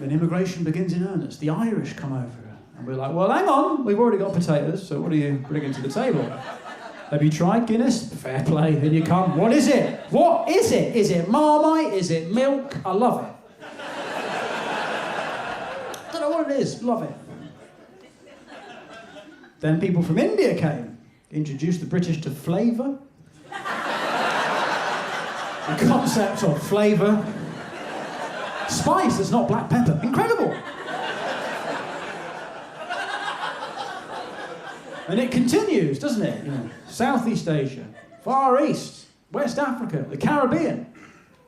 Then immigration begins in earnest. The Irish come over. And we're like, well, hang on, we've already got potatoes, so what are you bringing to the table? Have you tried Guinness? Fair play, in you come. What is it? What is it? Is it Marmite? Is it milk? I love it. Don't know what it is, love it. Then people from India came, introduced the British to flavour. The concept of flavour. Spice that's not black pepper. Incredible. And it continues, doesn't it? You know, Southeast Asia, Far East, West Africa, the Caribbean.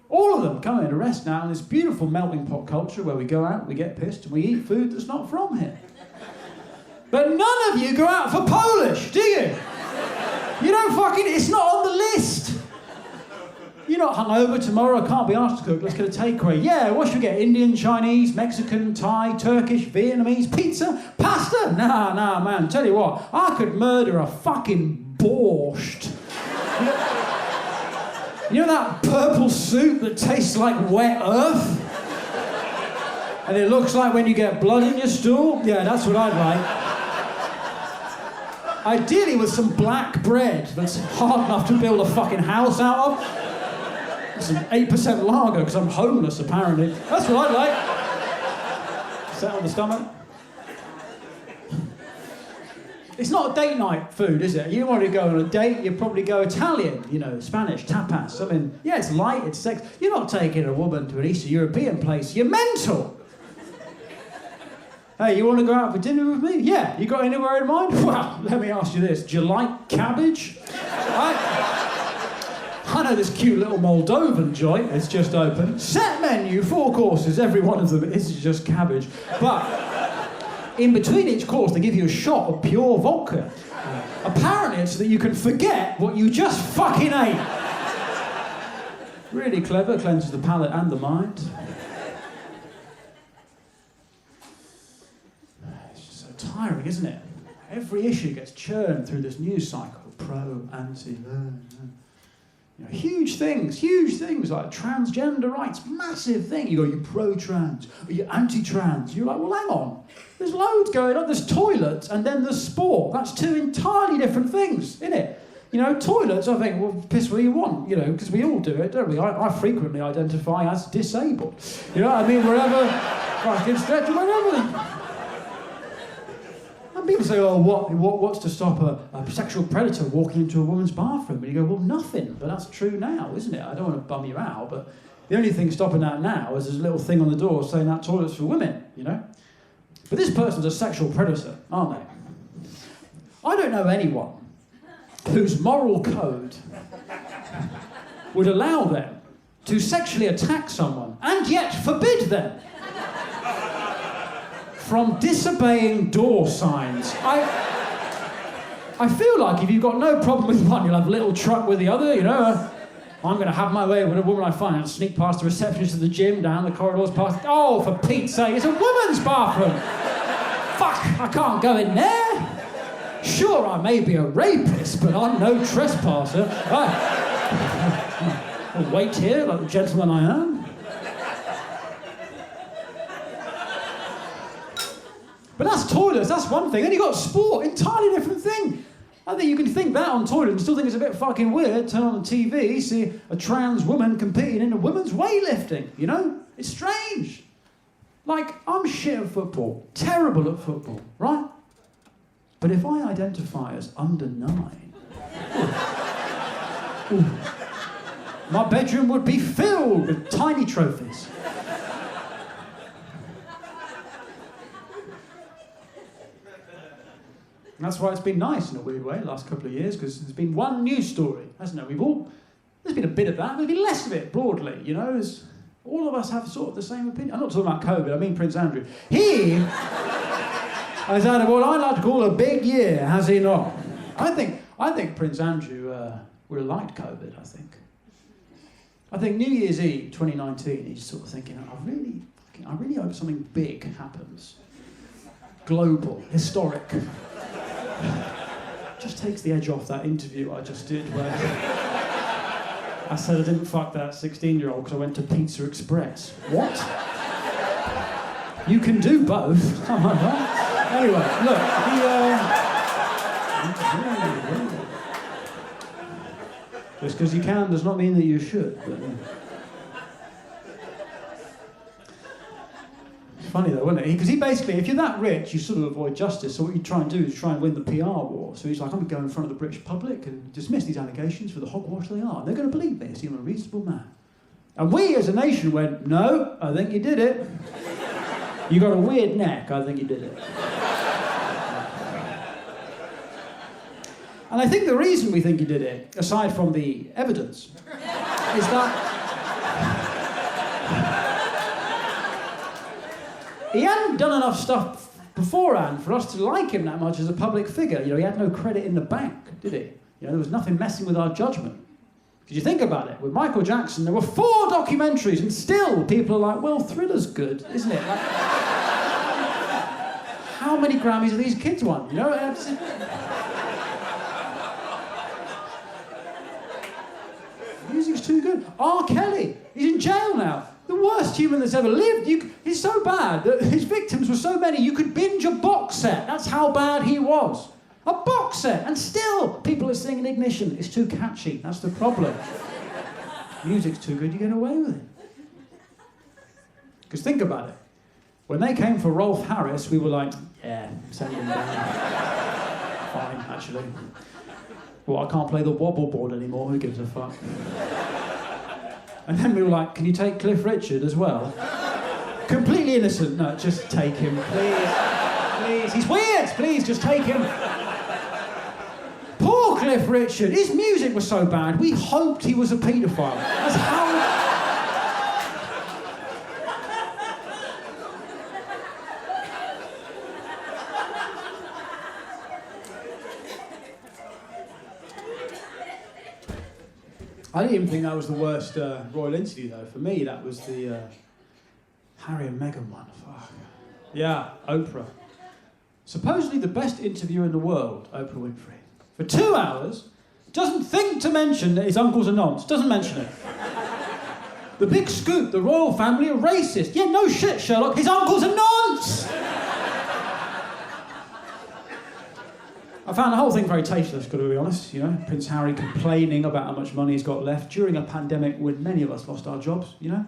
All of them come in to rest now in this beautiful melting pot culture where we go out, we get pissed, and we eat food that's not from here. But none of you go out for Polish, do you? You don't fucking, it's not on the list. You're not hungover tomorrow, I can't be asked to cook, let's get a takeaway. Yeah, what should we get? Indian, Chinese, Mexican, Thai, Turkish, Vietnamese, pizza, pasta? Nah, man, tell you what, I could murder a fucking borscht. You know that purple soup that tastes like wet earth? And it looks like when you get blood in your stool? Yeah, that's what I'd like. Ideally with some black bread that's hard enough to build a fucking house out of. Some 8% lager, because I'm homeless apparently. That's what I'd like. Set on the stomach. It's not a date night food, is it? You want to go on a date, you probably go Italian, you know, Spanish, tapas. I mean, yeah, it's light, it's sex. You're not taking a woman to an Eastern European place. You're mental. Hey, you want to go out for dinner with me? Yeah. You got anywhere in mind? Well, let me ask you this. Do you like cabbage? I know this cute little Moldovan joint. It's just open. Set menu, 4 courses. Every one of them is just cabbage. But in between each course, they give you a shot of pure vodka. Apparently, it's so that you can forget what you just fucking ate. Really clever, cleanses the palate and the mind. It's just so tiring, isn't it? Every issue gets churned through this news cycle. Pro, anti, huge things like transgender rights, massive thing. You go, you're pro-trans, or you're anti-trans. You're like, well, hang on. There's loads going on. There's toilets and then there's sport. That's two entirely different things, isn't it? Toilets, I think, well, piss where you want, because we all do it, don't we? I frequently identify as disabled. Wherever, fucking stretch, wherever. And people say, oh, what's to stop a sexual predator walking into a woman's bathroom? And you go, well, nothing. But that's true now, isn't it? I don't want to bum you out, but the only thing stopping that now is there's a little thing on the door saying that toilet's for women, But this person's a sexual predator, aren't they? I don't know anyone whose moral code would allow them to sexually attack someone and yet forbid them from disobeying door signs. I feel like if you've got no problem with one, you'll have a little truck with the other, I'm going to have my way with a woman I find. I'll sneak past the receptionist of the gym, down the corridors, past... Oh, for Pete's sake, it's a woman's bathroom! Fuck, I can't go in there! Sure, I may be a rapist, but I'm no trespasser. I'll wait here like the gentleman I am. But that's toilets, that's one thing. Then you've got sport, entirely different thing. I think you can think that on toilet and still think it's a bit fucking weird. Turn on the TV, see a trans woman competing in a women's weightlifting, It's strange. Like, I'm shit at football, terrible at football, right? But if I identify as under 9, my bedroom would be filled with tiny trophies. And that's why it's been nice in a weird way the last couple of years, because there's been one news story, hasn't there? There's been a bit of that, there's been less of it broadly, all of us have sort of the same opinion. I'm not talking about COVID, I mean Prince Andrew. He has had what I like to call a big year, has he not? I think Prince Andrew would have liked COVID, I think. I think New Year's Eve 2019, he's sort of thinking, I really hope something big happens. Global, historic. Just takes the edge off that interview I just did where I said I didn't fuck that 16-year-old because I went to Pizza Express. What? You can do both. Am I right? Anyway, look, just because you can does not mean that you should. But, It's funny though, isn't it? Because he basically, if you're that rich, you sort of avoid justice. So what you try and do is try and win the PR war. So he's like, I'm going to go in front of the British public and dismiss these allegations for the hogwash they are. They're going to believe this. I'm a reasonable man. And we as a nation went, no, I think you did it. You got a weird neck, I think you did it. And I think the reason we think he did it, aside from the evidence, is that he hadn't done enough stuff beforehand for us to like him that much as a public figure. He had no credit in the bank, did he? There was nothing messing with our judgment. Because you think about it, with Michael Jackson, there were 4 documentaries, and still people are like, well, Thriller's good, isn't it? Like, how many Grammys have these kids won? Music's too good. R. Kelly, he's in jail now. The worst human that's ever lived. He's so bad that his victims were so many you could binge a box set. That's how bad he was. A box set, and still people are singing Ignition. It's too catchy. That's the problem. Music's too good, you get away with it. Because think about it. When they came for Rolf Harris, we were like, yeah, send him down. Fine, actually. Well, I can't play the wobble board anymore. Who gives a fuck? And then we were like, can you take Cliff Richard as well? Completely innocent. No, just take him, please. Please. He's weird. Please, just take him. Poor Cliff Richard. His music was so bad, we hoped he was a paedophile. That's how... I didn't even think that was the worst royal interview, though. For me, that was the Harry and Meghan one. Fuck. yeah, Oprah. Supposedly the best interviewer in the world, Oprah Winfrey. For 2 hours, doesn't think to mention that his uncle's a nonce. Doesn't mention it. The big scoop, the royal family are racist. Yeah, no shit, Sherlock. His uncle's a nonce! I found the whole thing very tasteless, got to be honest. You know, Prince Harry complaining about how much money he's got left during a pandemic when many of us lost our jobs, you know.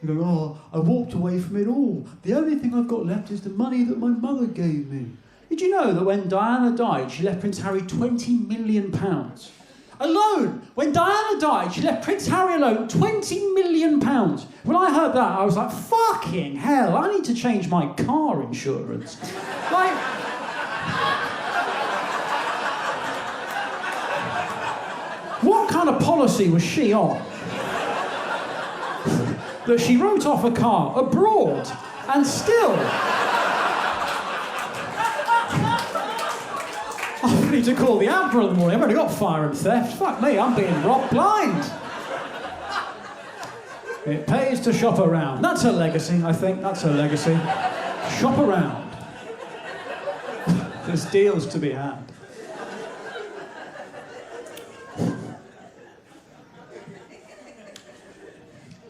You go, oh, I walked away from it all. The only thing I've got left is the money that my mother gave me. Did you know that when Diana died, she left Prince Harry £20 million? Alone! When Diana died, she left Prince Harry alone £20 million. When I heard that, I was like, fucking hell, I need to change my car insurance. Like... What kind of policy was she on? That she wrote off a car abroad and still... I need to call the Admiral in the morning. I've already got fire and theft. Fuck me, I'm being rock blind. It pays to shop around. That's her legacy, I think. That's her legacy. Shop around. There's deals to be had.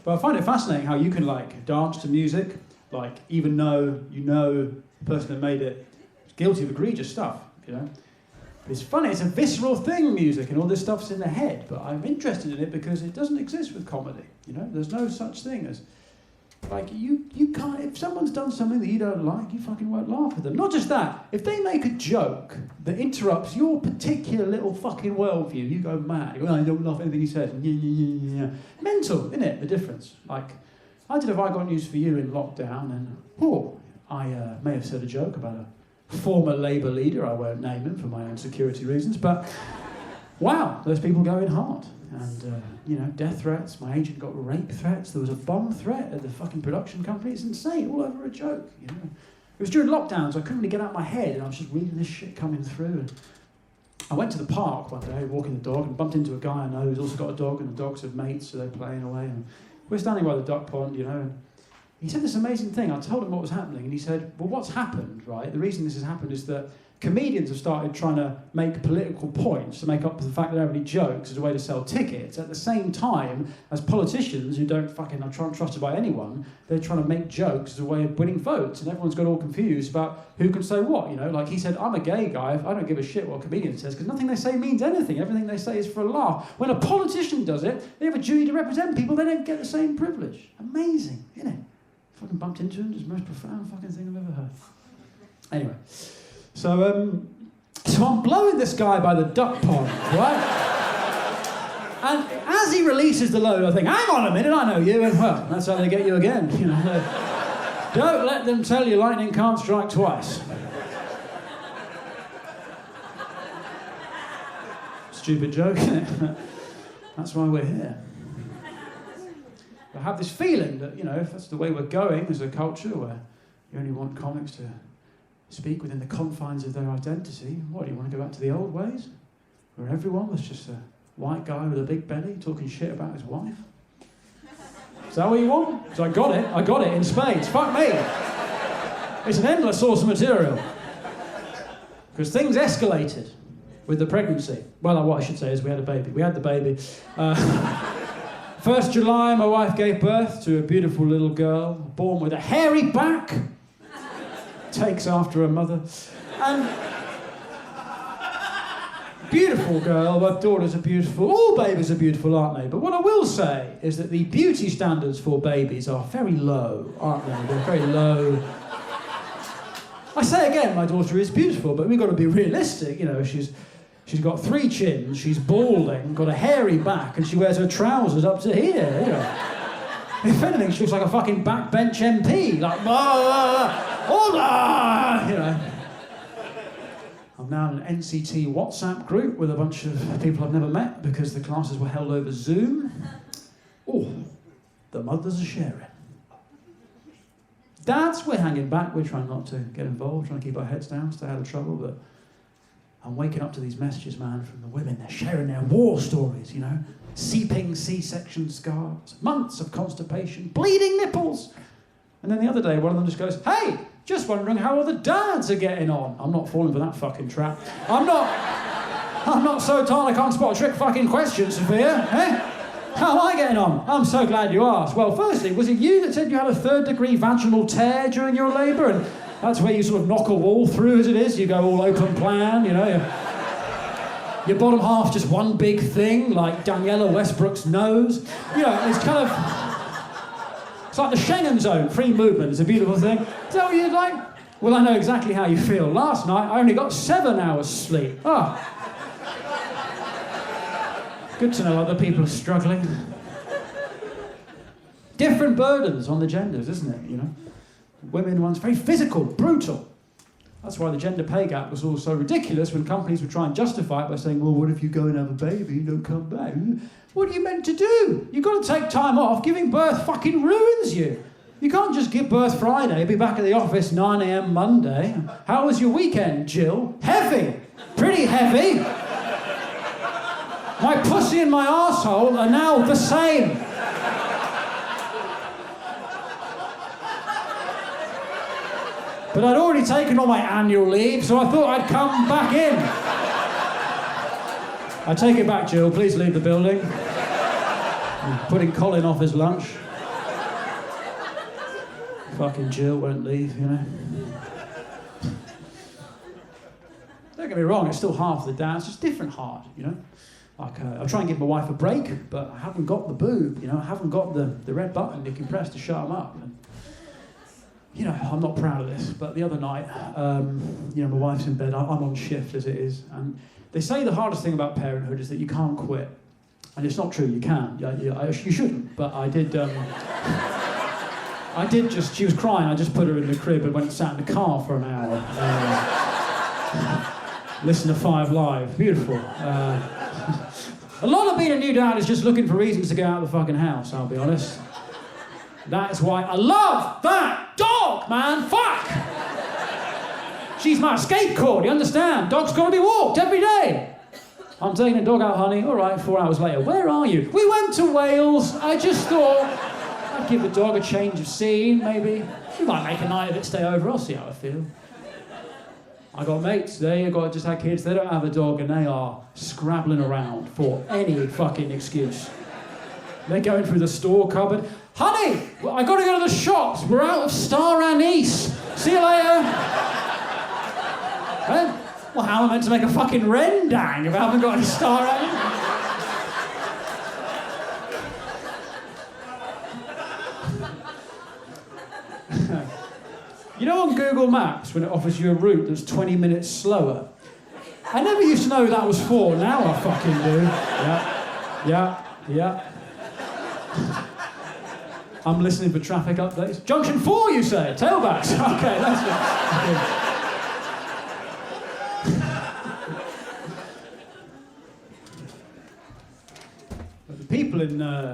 But I find it fascinating how you can, like, dance to music, like, even though you know the person that made it is guilty of egregious stuff, you know? But it's funny, it's a visceral thing, music, and all this stuff's in the head, but I'm interested in it because it doesn't exist with comedy, you know? There's no such thing as, like, you can't, if someone's done something that you don't like, you fucking won't laugh at them. Not just that, if they make a joke that interrupts your particular little fucking worldview, you go mad. You go, I don't laugh at anything he says. Yeah. Mental, isn't it, the difference? Like, I did Have I Got News For You in lockdown, and, I may have said a joke about a former Labour leader, I won't name him for my own security reasons, but wow, those people going hard. And, you know, death threats, my agent got rape threats, there was a bomb threat at the fucking production company, it's insane, all over a joke, you know. It was during lockdown, so I couldn't really get out of my head, and I was just reading this shit coming through, and I went to the park one day, walking the dog, and bumped into a guy I know who's also got a dog, and the dogs have mates, so they're playing away, and we're standing by the duck pond, you know, and he said this amazing thing. I told him what was happening, and he said, well, what's happened, right? The reason this has happened is that comedians have started trying to make political points to make up for the fact that they don't have any jokes as a way to sell tickets, at the same time as politicians who don't fucking are trusted by anyone, they're trying to make jokes as a way of winning votes, and everyone's got all confused about who can say what, you know? Like he said, I'm a gay guy, I don't give a shit what a comedian says, because nothing they say means anything, everything they say is for a laugh. When a politician does it, they have a duty to represent people, they don't get the same privilege. Amazing, isn't it? Fucking bumped into him, it's the most profound fucking thing I've ever heard. Anyway, so I'm blowing this guy by the duck pond, right? And as he releases the load, I think, hang on a minute, I know you, and well, that's how they get you again, you know. Don't let them tell you lightning can't strike twice. Stupid joke, isn't it? That's why we're here. I have this feeling that, you know, if that's the way we're going as a culture where you only want comics to speak within the confines of their identity, what, do you want to go back to the old ways? Where everyone was just a white guy with a big belly talking shit about his wife? Is that what you want? So I got it in spades. Fuck me. It's an endless source of material. Because things escalated with the pregnancy. Well, what I should say is we had a baby. We had the baby. 1st July, my wife gave birth to a beautiful little girl, born with a hairy back, takes after her mother, and beautiful girl, my daughters are beautiful, all babies are beautiful, aren't they? But what I will say is that the beauty standards for babies are very low, aren't they? They're very low. I say again, my daughter is beautiful, but we've got to be realistic, you know, she's got 3 chins, she's balding, got a hairy back, and she wears her trousers up to here, you know. If anything, she looks like a fucking backbench MP, like, order, you know. I'm now in an NCT WhatsApp group with a bunch of people I've never met because the classes were held over Zoom. Oh, the mothers are sharing. Dads, we're hanging back, we're trying not to get involved, trying to keep our heads down, stay out of trouble, but I'm waking up to these messages, man, from the women. They're sharing their war stories, you know. seeping C-section scars, months of constipation, bleeding nipples. And then the other day, one of them just goes, hey, just wondering how all the dads are getting on. I'm not falling for that fucking trap. I'm not so tall I can't spot a trick fucking question, Sophia. Eh? How am I getting on? I'm so glad you asked. Well, firstly, was it you that said you had a 3rd-degree vaginal tear during your labour? And that's where you sort of knock a wall through as it is. You go all open plan, you know. Your bottom half just one big thing, like Daniela Westbrook's nose. You know, it's kind of... It's like the Schengen zone, free movement. It's a beautiful thing. Is that what you'd like? Well, I know exactly how you feel. Last night, I only got 7 hours sleep. Ah. Good to know other people are struggling. Different burdens on the genders, isn't it, you know? Women one's very physical, brutal. That's why the gender pay gap was all so ridiculous when companies would try and justify it by saying, well, what if you go and have a baby and don't come back? What are you meant to do? You've got to take time off. Giving birth fucking ruins you. You can't just give birth Friday, be back at the office 9 a.m. Monday. How was your weekend, Jill? Heavy. Pretty heavy. My pussy and my arsehole are now the same. But I'd already taken all my annual leave, so I thought I'd come back in. I take it back, Jill. Please leave the building. I'm putting Colin off his lunch. Fucking Jill won't leave, you know. Don't get me wrong, it's still half the dance, it's different hard, you know. Like, I try and give my wife a break, but I haven't got the boob, you know, I haven't got the red button you can press to shut them up. And, you know, I'm not proud of this, but the other night, you know, my wife's in bed, I'm on shift as it is, and they say the hardest thing about parenthood is that you can't quit. And it's not true, you can. You shouldn't, but I did she was crying, I just put her in the crib and went and sat in the car for an hour. Listen to 5 Live, beautiful. A lot of being a new dad is just looking for reasons to get out of the fucking house, I'll be honest. That's why I love that dog, man, fuck! She's my escape cord, you understand? Dog's got to be walked every day. I'm taking the dog out, honey. All right, 4 hours later. Where are you? We went to Wales. I just thought I'd give the dog a change of scene, maybe. We might make a night of it, stay over. I'll see how I feel. I got mates, just had kids. They don't have a dog and they are scrabbling around for any fucking excuse. They're going through the store cupboard. Honey, I got to go to the shops. We're out of star anise. See you later. Well, how am I meant to make a fucking rendang if I haven't got any star anise? You know on Google Maps when it offers you a route that's 20 minutes slower? I never used to know who that was for. Now I fucking do. Yeah. I'm listening for traffic updates. Junction 4, you say? Tailbacks. Okay, that's it. Okay.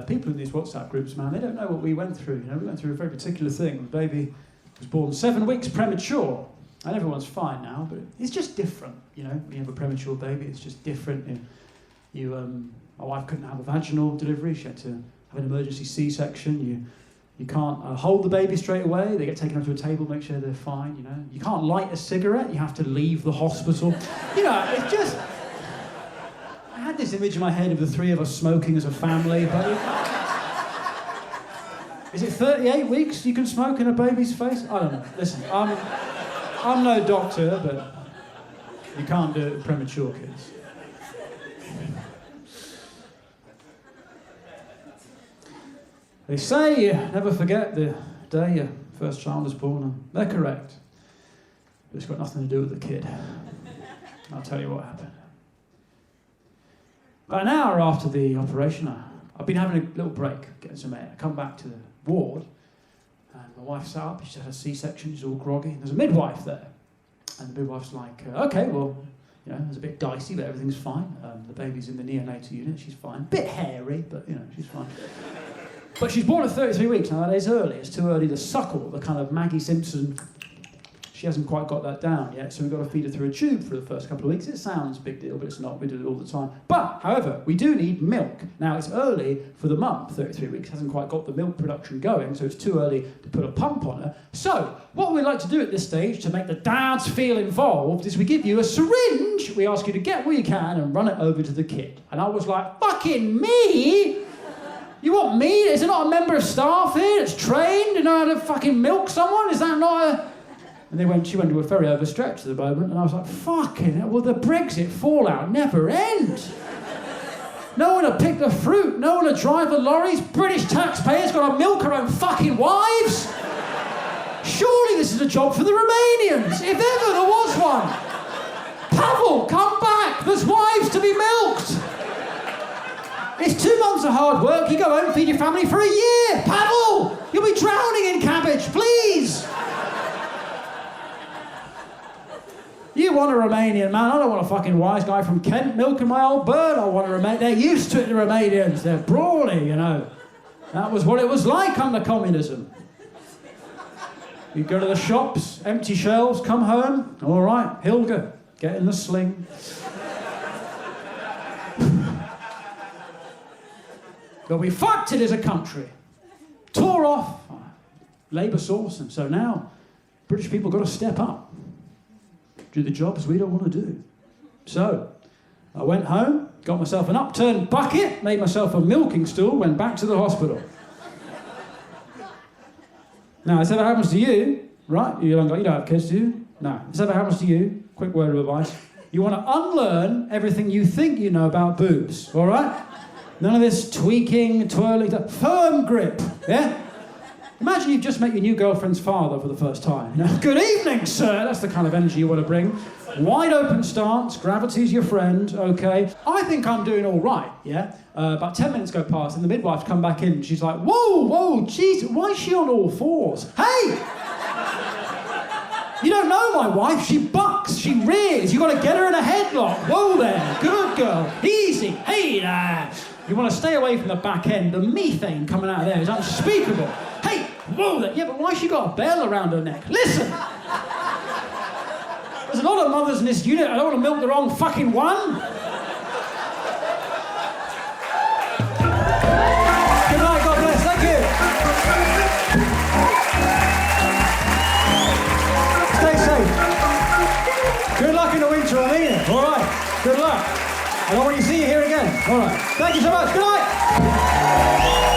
People in these WhatsApp groups, man, they don't know what we went through. You know, we went through a very particular thing. The baby was born 7 weeks premature, and everyone's fine now, but it's just different. You know, when you have a premature baby, it's just different. My wife couldn't have a vaginal delivery; she had to have an emergency C-section. You can't hold the baby straight away. They get taken up to a table, make sure they're fine. You know, you can't light a cigarette. You have to leave the hospital. You know, it's just. I had this image in my head of the 3 of us smoking as a family, but is it 38 weeks you can smoke in a baby's face? I don't know. Listen, I'm no doctor, but you can't do it with premature kids. They say you never forget the day your first child is born, and they're correct. But it's got nothing to do with the kid. I'll tell you what happened. About an hour after the operation, I've been having a little break, getting some air. I come back to the ward, and my wife sat up, she's had a C-section, she's all groggy, and there's a midwife there. And the midwife's like, okay, well, you know, it's a bit dicey, but everything's fine. The baby's in the neonatal unit, she's fine. Bit hairy, but, you know, she's fine. But she's born at 33 weeks, now that is early. It's too early to suckle the kind of Maggie Simpson She hasn't quite got that down yet, so we've got to feed her through a tube for the first couple of weeks. It sounds a big deal, but it's not. We do it all the time. But, however, we do need milk. Now, it's early for the mum, 33 weeks, hasn't quite got the milk production going, so it's too early to put a pump on her. So, what we like to do at this stage to make the dads feel involved is we give you a syringe. We ask you to get what you can and run it over to the kid. And I was like, fucking me? You want me? Is there not a member of staff here that's trained to know how to fucking milk someone? Is that not a... And she went to a very overstretched at the moment, and I was like, fucking hell, will the Brexit fallout never end? No one to pick the fruit, no one to drive the lorries, British taxpayers got to milk our own fucking wives? Surely this is a job for the Romanians, if ever there was one. Pavel, come back, there's wives to be milked. It's 2 months of hard work, you go home and feed your family for a year. Pavel, you'll be drowning in cabbage, please. You want a Romanian man, I don't want a fucking wise guy from Kent milking my old bird. I want a Romanian. They're used to it, the Romanians. They're brawny, you know. That was what it was like under communism. You go to the shops, empty shelves, come home. All right, Hilga, get in the sling. But we fucked it as a country. Tore off labour source, and so now British people got to step up. Do the jobs we don't want to do. So, I went home, got myself an upturned bucket, made myself a milking stool, went back to the hospital. Now, if this ever happens to you, right? You don't have kids, do you? No. If this ever happens to you, quick word of advice. You want to unlearn everything you think you know about boobs, all right? None of this tweaking, twirling, firm grip, yeah? Imagine you've just met your new girlfriend's father for the first time. You know, good evening, sir. That's the kind of energy you want to bring. Wide open stance, gravity's your friend, okay? I think I'm doing all right, yeah? About 10 minutes go past and the midwife's come back in and she's like, whoa, jeez, why is she on all fours? Hey! You don't know my wife, she bucks, she rears, you got to get her in a headlock. Whoa there, good girl, easy, hey there. You want to stay away from the back end, the methane coming out of there is unspeakable. Hey, whoa there, yeah, but why's she got a bell around her neck? Listen! There's a lot of mothers in this unit, I don't want to milk the wrong fucking one. Good night, God bless, thank you. Stay safe. Good luck in the winter, I mean it. All right, good luck. I don't want to see you here again. All right, thank you so much, good night.